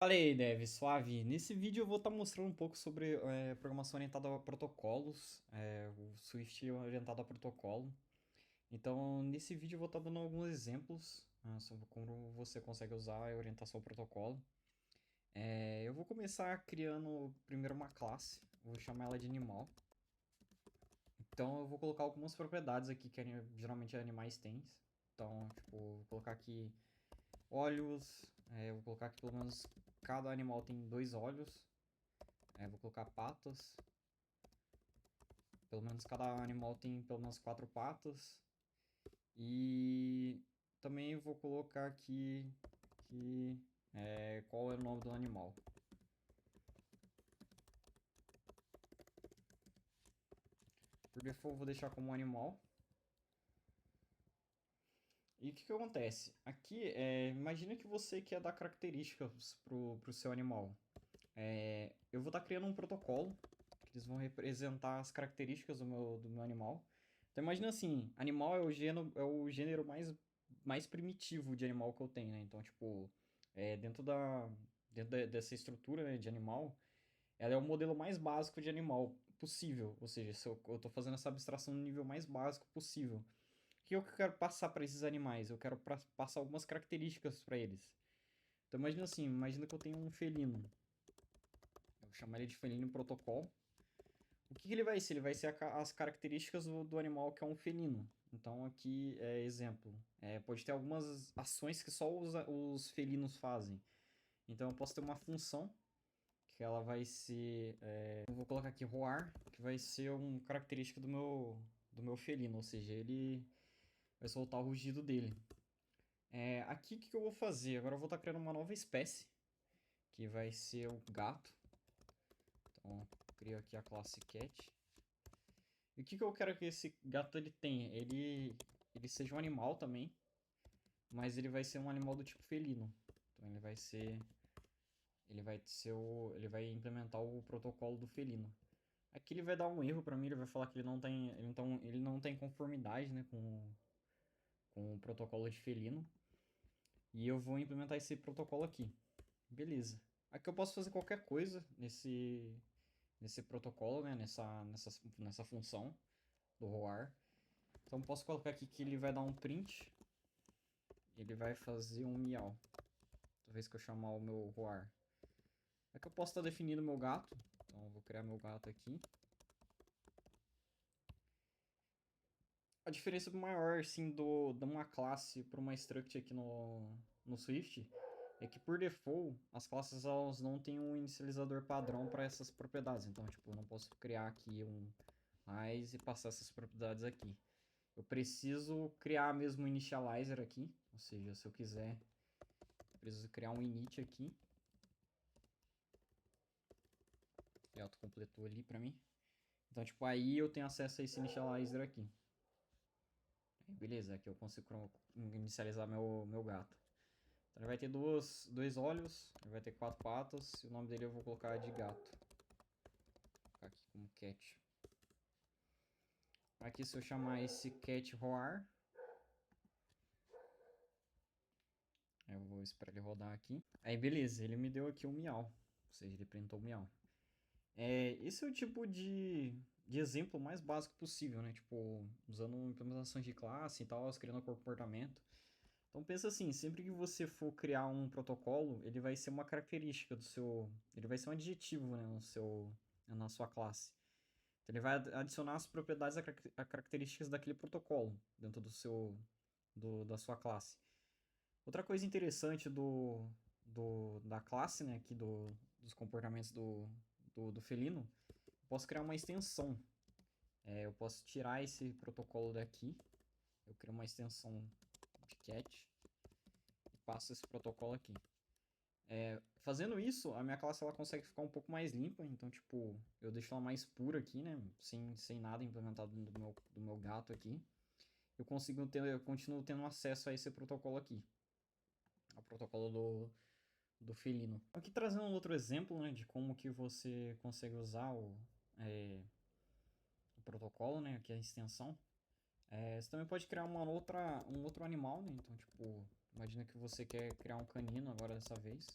Fala aí, Dev, suave. Nesse vídeo eu vou estar mostrando um pouco sobre programação orientada a protocolos, o Swift orientado a protocolo. Então, nesse vídeo eu vou estar dando alguns exemplos sobre como você consegue usar a orientação ao protocolo. Eu vou começar criando primeiro uma classe, vou chamar ela de animal. Então, eu vou colocar algumas propriedades aqui que geralmente animais têm. Então, tipo, vou colocar aqui olhos, vou colocar que pelo menos cada animal tem dois olhos. Vou colocar patas. Pelo menos cada animal tem pelo menos quatro patas. E também vou colocar aqui qual é o nome do animal. Por default vou deixar como animal. E o que acontece? Aqui, imagina que você quer dar características pro seu animal. Eu vou estar criando um protocolo, que eles vão representar as características do meu animal. Então imagina assim, animal é o gênero mais primitivo de animal que eu tenho, né? Então, tipo, dentro dessa estrutura, né, de animal, ela é o modelo mais básico de animal possível. Ou seja, se eu tô fazendo essa abstração no nível mais básico possível. O que eu quero passar para esses animais? Eu quero passar algumas características para eles. Então imagina assim, imagina que eu tenho um felino. Eu vou chamar ele de felino protocolo. O que ele vai ser? Ele vai ser as características do animal que é um felino. Então aqui é exemplo. Pode ter algumas ações que só os felinos fazem. Então eu posso ter uma função que ela vai ser. Eu vou colocar aqui roar, que vai ser uma característica do meu felino, ou seja, ele vai soltar o rugido dele. Aqui o que eu vou fazer? Agora eu vou estar criando uma nova espécie, que vai ser o gato. Então eu crio aqui a classe cat. E o que eu quero que esse gato ele tenha? Ele seja um animal também, mas ele vai ser um animal do tipo felino. Então ele vai implementar o protocolo do felino. Aqui ele vai dar um erro para mim, ele vai falar que ele não tem conformidade, né, com o protocolo de felino. E eu vou implementar esse protocolo aqui. Beleza. Aqui eu posso fazer qualquer coisa nesse protocolo, né, nessa função do roar. Então posso colocar aqui que ele vai dar um print. Ele vai fazer um miau. Toda vez que eu chamar o meu roar. Aqui eu posso estar definindo o meu gato. Então eu vou criar meu gato aqui. A diferença maior, assim, de uma classe para uma struct aqui no Swift é que, por default, as classes elas não têm um inicializador padrão para essas propriedades. Então, tipo, eu não posso criar aqui um mais e passar essas propriedades aqui. Eu preciso criar mesmo um initializer aqui. Ou seja, se eu quiser, eu preciso criar um init aqui. Ele autocompletou ali para mim. Então, tipo, aí eu tenho acesso a esse initializer aqui. Aí, beleza, aqui eu consigo inicializar meu gato. Então, ele vai ter dois olhos, ele vai ter quatro patas, e o nome dele eu vou colocar de gato. Vou colocar aqui como cat. Aqui, se eu chamar esse cat roar, eu vou esperar ele rodar aqui. Aí, beleza, ele me deu aqui um miau. Ou seja, ele printou o miau. Esse é o tipo de exemplo mais básico possível, né? Tipo, usando implementação de classe e tal, criando comportamento. Então pensa assim, sempre que você for criar um protocolo, ele vai ser uma característica do seu, ele vai ser um adjetivo, né, na sua classe. Então ele vai adicionar as propriedades a características daquele protocolo dentro da sua classe. Outra coisa interessante da classe, né, aqui dos comportamentos do felino, eu posso criar uma extensão. Eu posso tirar esse protocolo daqui, eu crio uma extensão de cat e passo esse protocolo aqui. Fazendo isso, a minha classe ela consegue ficar um pouco mais limpa, então, tipo, eu deixo ela mais pura aqui, né? Sem nada implementado do meu gato aqui. Eu continuo tendo acesso a esse protocolo aqui, ao protocolo do felino. Aqui trazendo um outro exemplo, né, de como que você consegue usar o protocolo, né, aqui a extensão. Você também pode criar um outro animal, né? Então, tipo, imagina que você quer criar um canino agora dessa vez.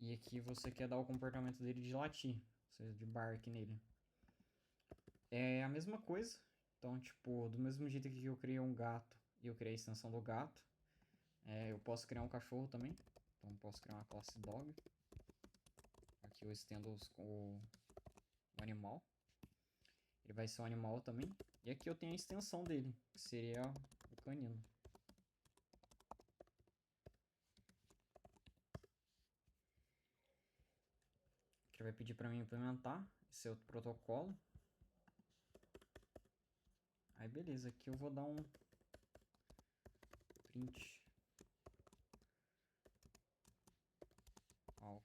E aqui você quer dar o comportamento dele de latir, ou seja, de bark nele. É a mesma coisa. Então, tipo, do mesmo jeito que eu criei um gato e eu criei a extensão do gato, eu posso criar um cachorro também. Então, eu posso criar uma classe dog. Aqui eu estendo o animal. Ele vai ser um animal também. E aqui eu tenho a extensão dele, que seria o canino. Que vai pedir para mim implementar esse outro protocolo. Aí beleza, aqui eu vou dar um print. Ó.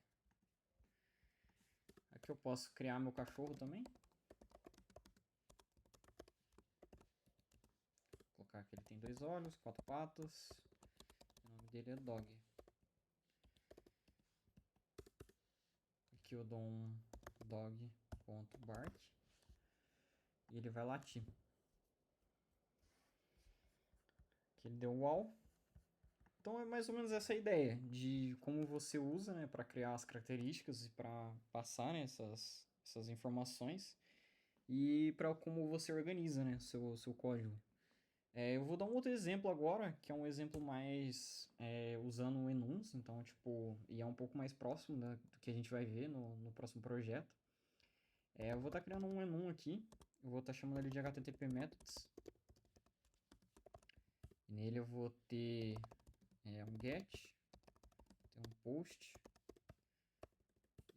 Aqui eu posso criar meu cachorro também. Vou colocar que ele tem 2 olhos, 4 patas. O nome dele é Dog. Aqui eu dou um dog.bark. E ele vai latir. Aqui ele deu um wow. Então é mais ou menos essa a ideia de como você usa, né, para criar as características e para passar, né, essas informações e para como você organiza, né, seu código. Eu vou dar um outro exemplo agora, que é um exemplo mais usando enums, então tipo, e é um pouco mais próximo do que a gente vai ver no próximo projeto. Eu vou estar criando um enum aqui, eu vou estar chamando ele de HTTP Methods. E nele eu vou ter um get, ter um post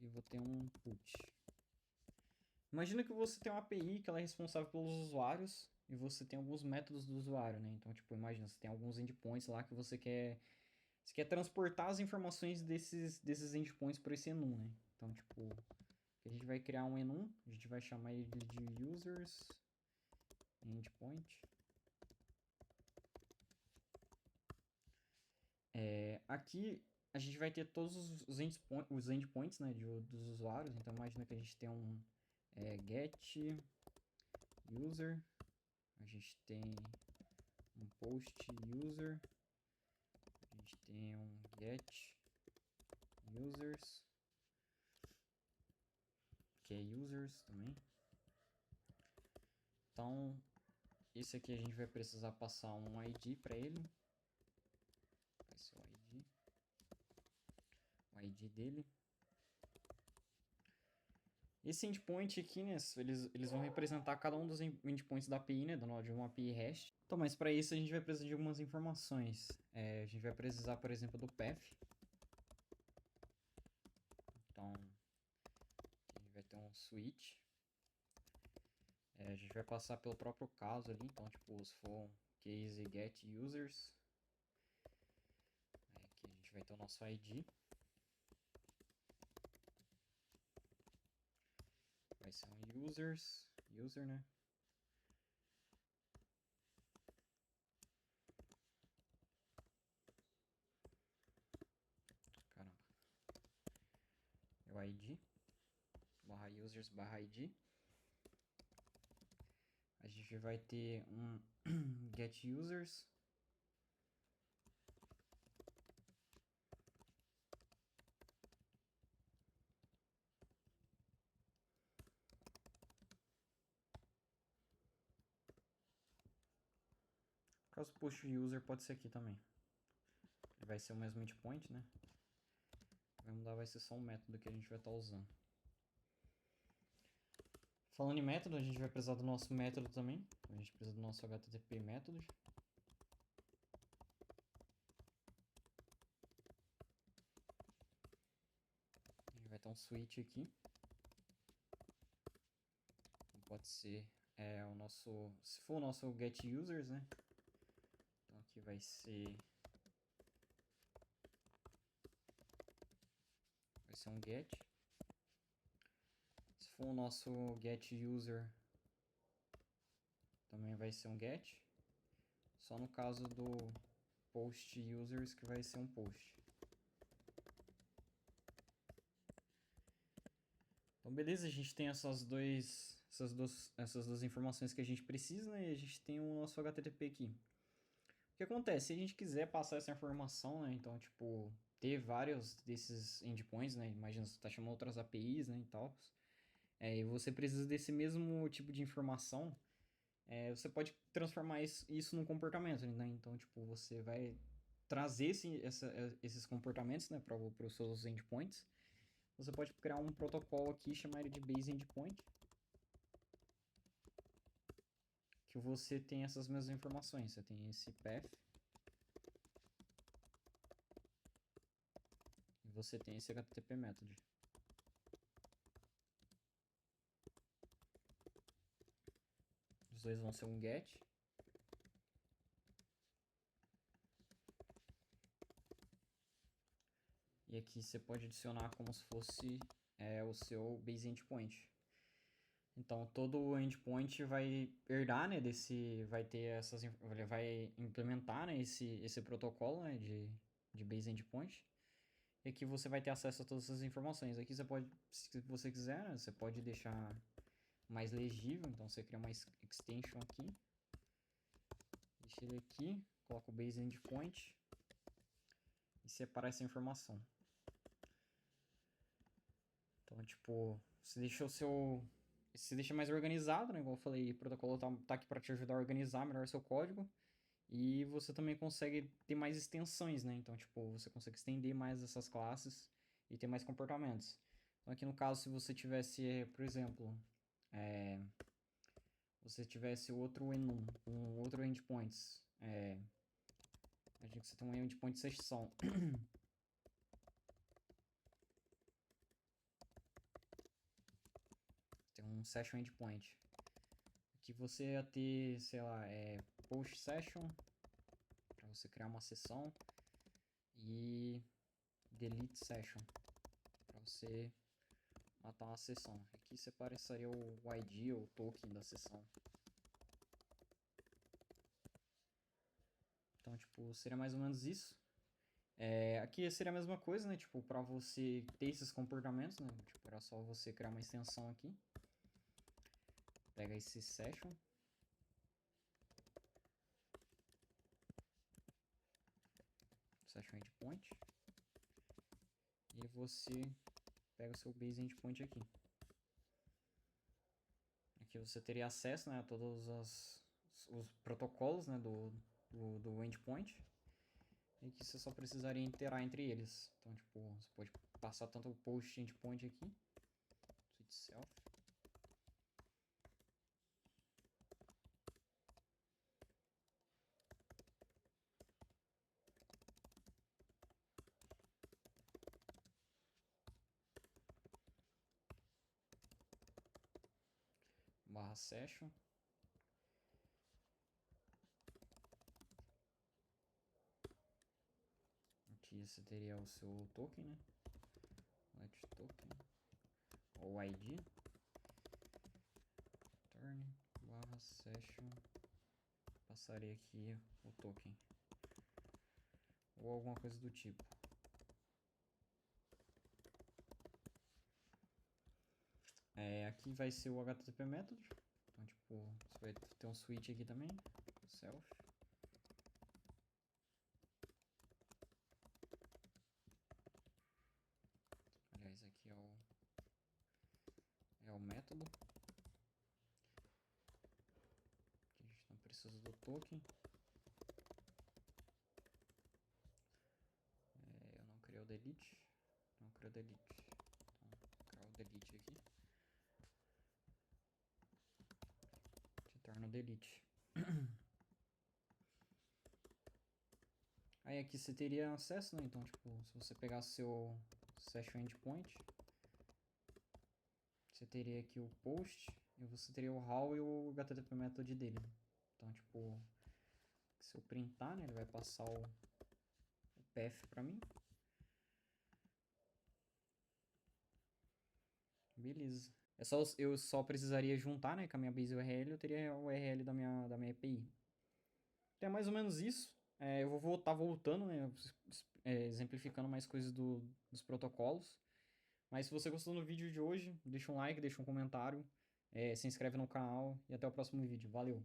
e vou ter um put. Imagina que você tem uma API que ela é responsável pelos usuários e você tem alguns métodos do usuário, né? Então, tipo, imagina, você tem alguns endpoints lá que você quer transportar as informações desses endpoints para esse enum, né? Então, tipo, a gente vai criar um enum, a gente vai chamar ele de users endpoint. Aqui a gente vai ter todos os endpoints, né, dos usuários. Então imagina que a gente tem um get user, a gente tem um post user, a gente tem um get users, que é users também. Então esse aqui a gente vai precisar passar um ID para ele. Vai ser o ID dele. Esse endpoint aqui, né, eles vão representar cada um dos endpoints da API, né, de uma API REST. Então, mas para isso a gente vai precisar de algumas informações. A gente vai precisar, por exemplo, do path. Então, a gente vai ter um switch. A gente vai passar pelo próprio caso ali. Então, tipo, se for um case get users, aqui a gente vai ter o nosso ID. Vai ser um user, né? Caramba. É o ID, barra users, barra ID. A gente vai ter um get users. Caso post user pode ser aqui também. Ele vai ser o mesmo endpoint, né? Vai mudar, vai ser só um método que a gente vai estar usando. Falando em método, a gente vai precisar do nosso método também. A gente precisa do nosso HTTP método. A gente vai ter um switch aqui. Pode ser o nosso... Se for o nosso get users, né? Então aqui vai ser... Vai ser um get. Se for o nosso get user, também vai ser um get. Só no caso do post users que vai ser um post. Então beleza, a gente tem essas duas informações que a gente precisa, né? E a gente tem o nosso HTTP aqui. O que acontece? Se a gente quiser passar essa informação, né? Então, tipo, ter vários desses endpoints, né? Imagina, você tá chamando outras APIs, né? E tal. E você precisa desse mesmo tipo de informação. Você pode transformar isso num comportamento, né? Então, tipo, você vai trazer esses comportamentos, né? Para os seus endpoints. Você pode criar um protocolo aqui, chamar ele de base endpoint. Que você tem essas mesmas informações. Você tem esse path. E você tem esse HTTP method. Os dois vão ser um get. E aqui você pode adicionar como se fosse o seu base endpoint. Então todo endpoint vai herdar, né, vai ter ele vai implementar, né, esse protocolo, né, de base endpoint. E aqui você vai ter acesso a todas essas informações. Aqui você pode, se você quiser, né, você pode deixar mais legível. Então você cria uma extension aqui, deixa ele aqui, coloca o base endpoint e separa essa informação. Então, tipo, você deixa mais organizado, né? Igual eu falei, o protocolo tá aqui para te ajudar a organizar melhor seu código. E você também consegue ter mais extensões, né? Então, tipo, você consegue estender mais essas classes e ter mais comportamentos. Então, aqui no caso, se você tivesse, por exemplo, você tivesse outro enum, um outro endpoints, imagina que você tem um endpoint de sessão. Tem um session endpoint. Aqui você ia ter, sei lá, post session, para você criar uma sessão, e delete session, para você matar uma sessão. Aqui separaria o ID ou o token da sessão. Então, tipo, seria mais ou menos isso. Aqui seria a mesma coisa, né? Tipo, para você ter esses comportamentos, né? Tipo, era só você criar uma extensão aqui. Pega esse session. Session endpoint. E você pega o seu base endpoint aqui. Aqui você teria acesso, né, a todos os protocolos, né, do endpoint. E que você só precisaria interar entre eles. Então, tipo, você pode passar tanto o post endpoint aqui, itself, barra session. Aqui você teria o seu token, né? Let token ou ID. Turn barra session. Passaria aqui o token. Ou alguma coisa do tipo. Aqui vai ser o HTTP method. Então, tipo, você vai ter um switch aqui também. Self. Aliás, aqui é o método. Aqui a gente não precisa do token. Eu não criei o delete. Não criei o delete. Então, vou criar o delete aqui. Torna o delete. Aí aqui você teria acesso, né? Então, tipo, se você pegar seu session endpoint, você teria aqui o post e você teria o how e o HTTP method dele. Então, tipo, se eu printar, né, ele vai passar o path para mim. Beleza. Eu só precisaria juntar, né, com a minha base URL, eu teria a URL da minha API. Então é mais ou menos isso. Eu vou estar voltando, né, exemplificando mais coisas dos protocolos. Mas se você gostou do vídeo de hoje, deixa um like, deixa um comentário, se inscreve no canal e até o próximo vídeo. Valeu!